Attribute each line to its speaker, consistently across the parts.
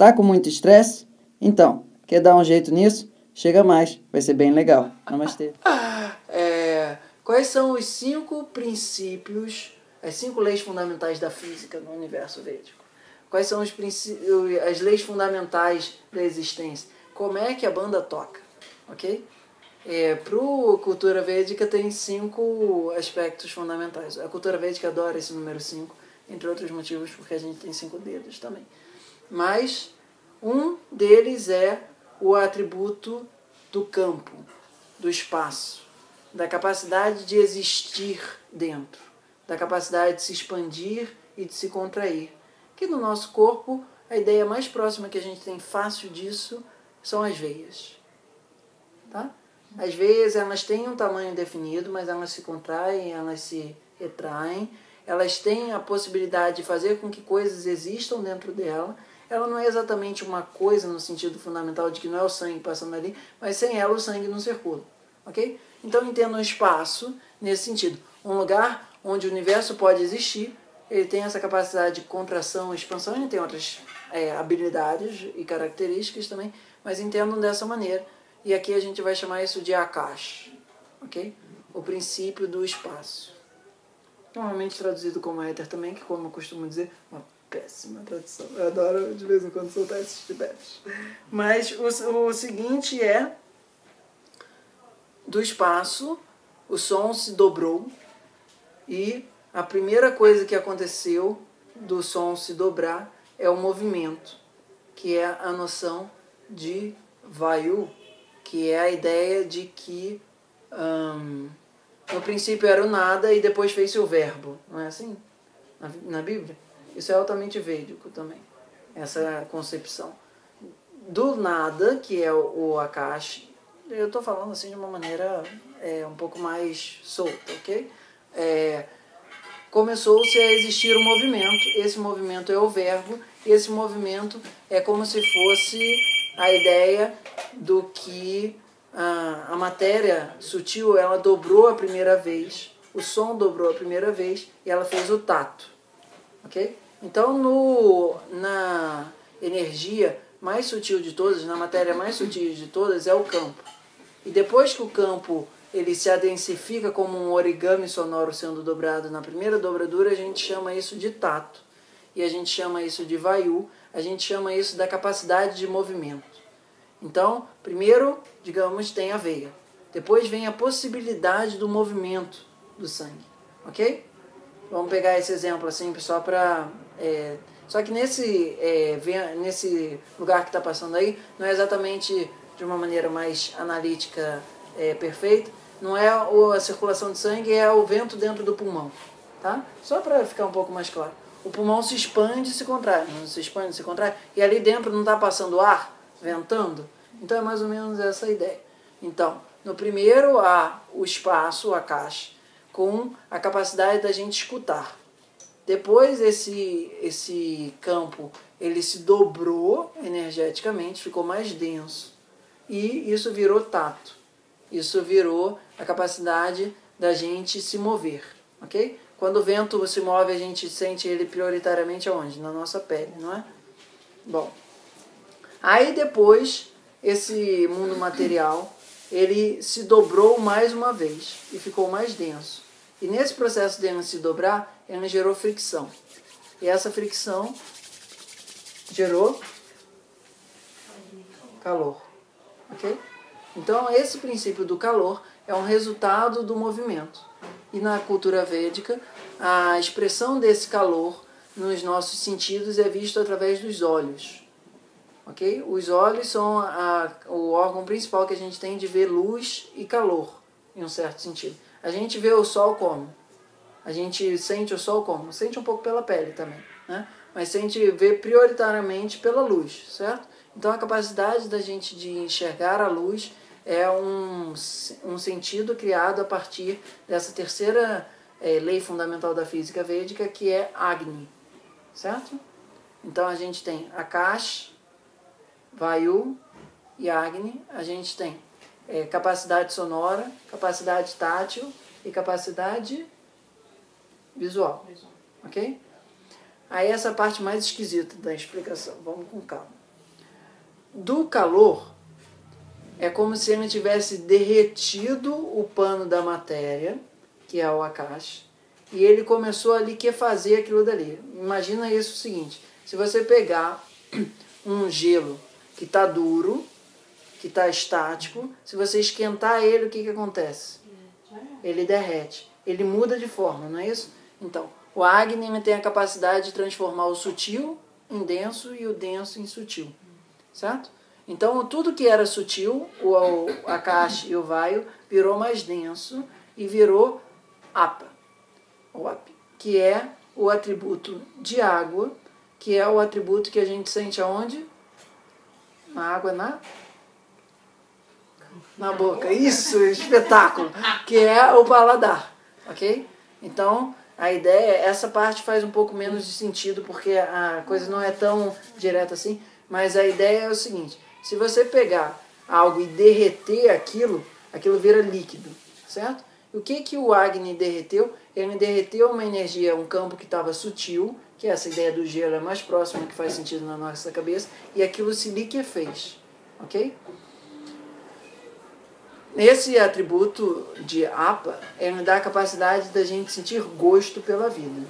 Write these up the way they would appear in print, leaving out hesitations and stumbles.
Speaker 1: Tá com muito estresse? Então, quer dar um jeito nisso? Chega mais, vai ser bem legal. Namastê.
Speaker 2: Quais são os 5 princípios, as 5 leis fundamentais da física no universo védico? Quais são as leis fundamentais da existência? Como é que a banda toca? Ok? Pro cultura védica tem 5 aspectos fundamentais. A cultura védica adora esse número 5, entre outros motivos, porque a gente tem 5 dedos também. Mas um deles é o atributo do campo, do espaço, da capacidade de existir dentro, da capacidade de se expandir e de se contrair. Que no nosso corpo, a ideia mais próxima que a gente tem fácil disso são as veias. Tá? As veias, elas têm um tamanho definido, mas elas se contraem, elas se retraem, elas têm a possibilidade de fazer com que coisas existam dentro dela. Ela não é exatamente uma coisa no sentido fundamental de que não é o sangue passando ali, mas sem ela o sangue não circula. Ok? Então entenda um espaço nesse sentido. Um lugar onde o universo pode existir, ele tem essa capacidade de contração e expansão, ele tem outras habilidades e características também, mas entendam dessa maneira. E aqui a gente vai chamar isso de Akash, ok? O princípio do espaço. Normalmente traduzido como éter também, que como eu costumo dizer, uma péssima tradução. Eu adoro de vez em quando soltar esses tibétios. Mas o seguinte é, do espaço, o som se dobrou e a primeira coisa que aconteceu do som se dobrar é o movimento, que é a noção de Vayu, que é a ideia de que no princípio era o nada e depois fez-se o verbo. Não é assim? Na Bíblia? Isso é altamente védico também, essa concepção. Do nada, que é o Akash, eu estou falando assim de uma maneira um pouco mais solta, ok? Começou-se a existir um movimento, esse movimento é o verbo, e esse movimento é como se fosse a ideia do que a matéria sutil, ela dobrou a primeira vez, o som dobrou a primeira vez e ela fez o tato, ok? Então na energia mais sutil de todas, na matéria mais sutil de todas é o campo. E depois que o campo ele se adensifica como um origami sonoro sendo dobrado na primeira dobradura, a gente chama isso de tato. E a gente chama isso de vayu, a gente chama isso da capacidade de movimento. Então, primeiro, digamos, tem a veia. Depois vem a possibilidade do movimento do sangue. Ok? Vamos pegar esse exemplo assim, só para... só que nesse lugar que está passando aí, não é exatamente de uma maneira mais analítica perfeita, não é a circulação de sangue, é o vento dentro do pulmão. Tá? Só para ficar um pouco mais claro. O pulmão se expande e se contrai. Se expande e se contrai. E ali dentro não está passando ar, ventando? Então é mais ou menos essa a ideia. Então, no primeiro há o espaço, a caixa, com a capacidade da gente escutar. Depois esse campo ele se dobrou energeticamente, ficou mais denso. E isso virou tato. Isso virou a capacidade da gente se mover. Ok? Quando o vento se move, a gente sente ele prioritariamente aonde? Na nossa pele, não é? Bom, aí depois, esse mundo material, ele se dobrou mais uma vez e ficou mais denso. E nesse processo de ele se dobrar, ele gerou fricção. E essa fricção gerou calor. Ok? Então, esse princípio do calor é um resultado do movimento. E na cultura védica, a expressão desse calor nos nossos sentidos é visto através dos olhos. Okay? Os olhos são o órgão principal que a gente tem de ver luz e calor, em um certo sentido. A gente vê o sol como? A gente sente o sol como? Sente um pouco pela pele também, né? Mas vê prioritariamente pela luz, certo? Então a capacidade da gente de enxergar a luz é um sentido criado a partir dessa terceira lei fundamental da física védica, que é Agni, certo? Então a gente tem Akash, Vayu e Agni. A gente tem capacidade sonora, capacidade tátil e capacidade visual. Ok? Aí essa parte mais esquisita da explicação. Vamos com calma. do calor, é como se ele tivesse derretido o pano da matéria, que é o Akash, e ele começou ali a fazer aquilo dali. Imagina isso o seguinte, se você pegar um gelo que está duro, que está estático, se você esquentar ele, o que acontece? Ele derrete, ele muda de forma, não é isso? Então, o Agni tem a capacidade de transformar o sutil em denso e o denso em sutil, certo? Então, tudo que era sutil, o Akash e o Vayu, virou mais denso e virou Apa, ou Api, que é o atributo de água, que é o atributo que a gente sente aonde? Na água, na boca. Isso, espetáculo! Que é o paladar, ok? Então, a ideia, essa parte faz um pouco menos de sentido, porque a coisa não é tão direta assim, mas a ideia é o seguinte, se você pegar algo e derreter aquilo, aquilo vira líquido, certo? O que o Agni derreteu? Ele derreteu uma energia, um campo que estava sutil, que essa ideia do gelo é mais próxima, que faz sentido na nossa cabeça, e aquilo se liquefez, ok? Esse atributo de Apa, ele dá a capacidade da gente sentir gosto pela vida,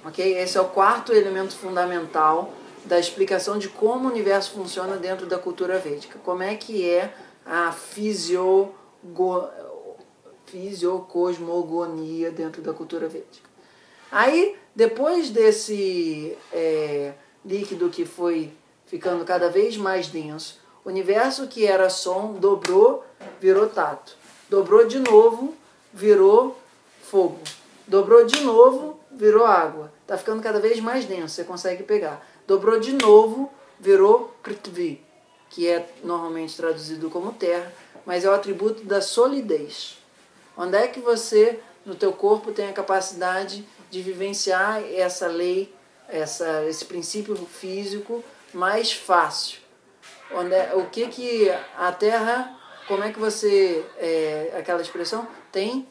Speaker 2: ok? Esse é o quarto elemento fundamental da explicação de como o universo funciona dentro da cultura védica. Como é que é a fisiocosmogonia dentro da cultura védica. Aí, depois desse líquido que foi ficando cada vez mais denso, o universo que era som dobrou, virou tato. Dobrou de novo, virou fogo. Dobrou de novo, virou água. Está ficando cada vez mais denso, você consegue pegar. Dobrou de novo, virou Prithvi, que é normalmente traduzido como terra, mas é o atributo da solidez. Onde é que você, no teu corpo, tem a capacidade de vivenciar essa lei, esse princípio físico mais fácil? O que a terra, como é que você, aquela expressão, tem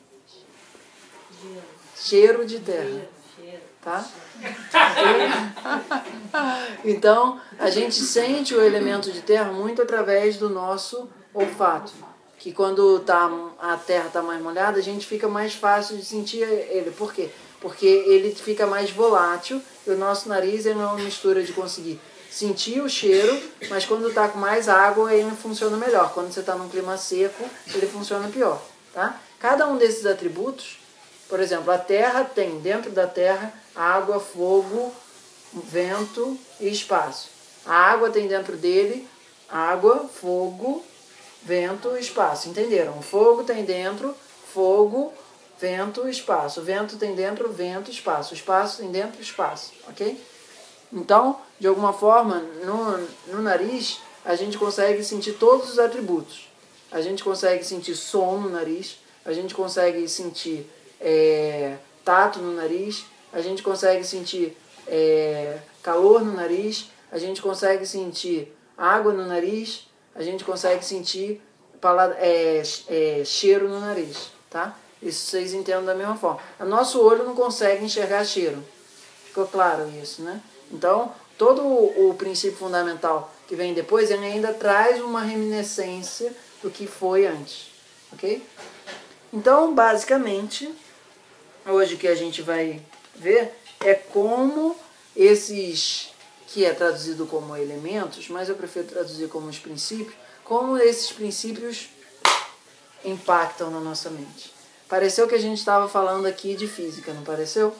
Speaker 2: cheiro de terra, tá? Então, a gente sente o elemento de terra muito através do nosso olfato, que quando a terra está mais molhada, a gente fica mais fácil de sentir ele. Por quê? Porque ele fica mais volátil e o nosso nariz é uma mistura de conseguir sentir o cheiro, mas quando está com mais água ele funciona melhor. Quando você está num clima seco, ele funciona pior, tá? Cada um desses atributos, por exemplo, a terra tem dentro da terra água, fogo, vento e espaço. A água tem dentro dele água, fogo, vento e espaço. Entenderam? O fogo tem dentro fogo, vento, espaço. O vento tem dentro vento, espaço. O espaço tem dentro espaço, ok? Então, de alguma forma, no nariz, a gente consegue sentir todos os atributos. A gente consegue sentir som no nariz, a gente consegue sentir tato no nariz, a gente consegue sentir calor no nariz, a gente consegue sentir água no nariz, a gente consegue sentir cheiro no nariz, tá? Isso vocês entendem da mesma forma. O nosso olho não consegue enxergar cheiro. Ficou claro isso, né? Então, todo o princípio fundamental que vem depois, ele ainda traz uma reminiscência do que foi antes, ok? Então, basicamente, hoje o que a gente vai ver é como esses, que é traduzido como elementos, mas eu prefiro traduzir como os princípios, como esses princípios impactam na nossa mente. Pareceu que a gente estava falando aqui de física, não pareceu?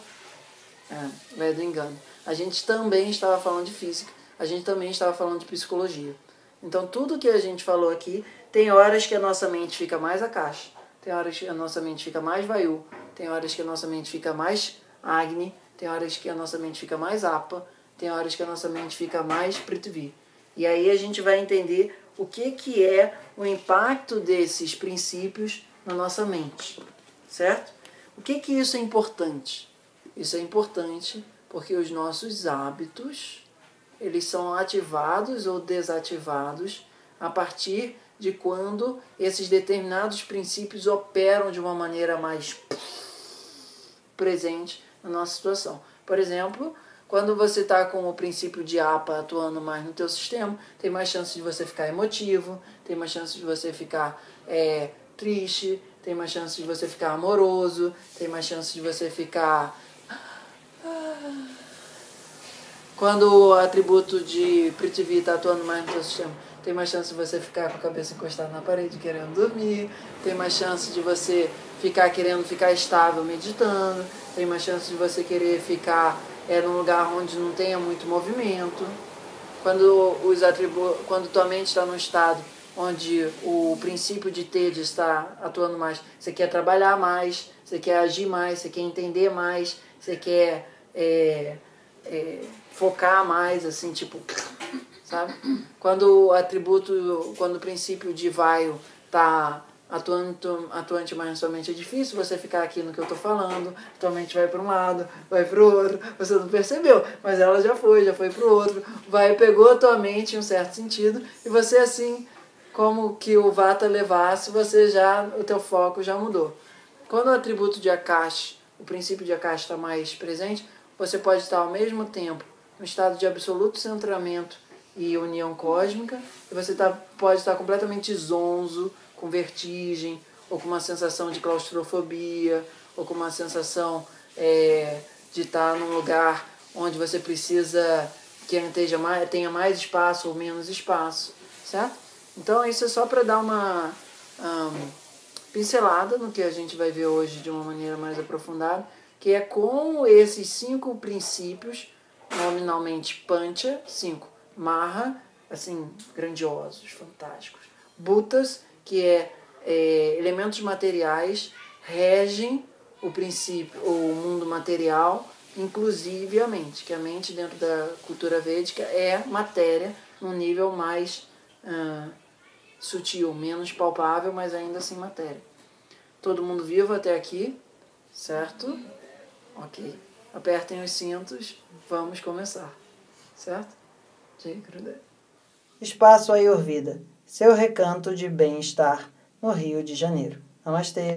Speaker 2: Velho do engano. A gente também estava falando de física, a gente também estava falando de psicologia. Então, tudo que a gente falou aqui, tem horas que a nossa mente fica mais Akash, tem horas que a nossa mente fica mais Vayu, tem horas que a nossa mente fica mais Agni, tem horas que a nossa mente fica mais Apa, tem horas que a nossa mente fica mais Prithvi. E aí a gente vai entender o que é o impacto desses princípios na nossa mente, certo? O que isso é importante? Isso é importante porque os nossos hábitos, eles são ativados ou desativados a partir de quando esses determinados princípios operam de uma maneira mais presente na nossa situação. Por exemplo, Quando você está com o princípio de APA atuando mais no teu sistema, tem mais chance de você ficar emotivo, tem mais chance de você ficar triste, tem mais chance de você ficar amoroso, tem mais chance de você ficar... Quando o atributo de Prithvi está atuando mais no teu sistema, tem mais chance de você ficar com a cabeça encostada na parede querendo dormir, tem mais chance de você ficar querendo ficar estável meditando, tem mais chance de você querer ficar num lugar onde não tenha muito movimento. Quando tua mente está num estado onde o princípio de Teja está atuando mais, você quer trabalhar mais, você quer agir mais, você quer entender mais, você quer focar mais, assim, tipo, sabe? Quando o princípio de Vayu está atuante mais na sua mente, é difícil você ficar aqui no que eu estou falando, tua mente vai para um lado, vai para o outro, você não percebeu, mas ela já foi para o outro, pegou a tua mente em um certo sentido, e você assim, como que o Vata levasse, o teu foco já mudou. Quando o atributo de Akash, o princípio de Akash está mais presente, você pode estar ao mesmo tempo no estado de absoluto centramento e união cósmica, e você pode estar completamente zonzo, com vertigem, ou com uma sensação de claustrofobia, ou com uma sensação de estar num lugar onde você precisa que tenha mais espaço ou menos espaço, certo? Então isso é só para dar uma pincelada no que a gente vai ver hoje de uma maneira mais aprofundada, que é com esses 5 princípios, nominalmente Pancha, 5, Maha, assim, grandiosos, fantásticos, Bhutas, que elementos materiais, regem o mundo material, inclusive a mente, que a mente dentro da cultura védica é matéria num nível mais sutil, menos palpável, mas ainda assim matéria. Todo mundo vivo até aqui, certo? Ok. Apertem os cintos, vamos começar, certo? Jai Gurudev.
Speaker 1: Espaço Ayurveda, seu recanto de bem-estar no Rio de Janeiro. Namastê.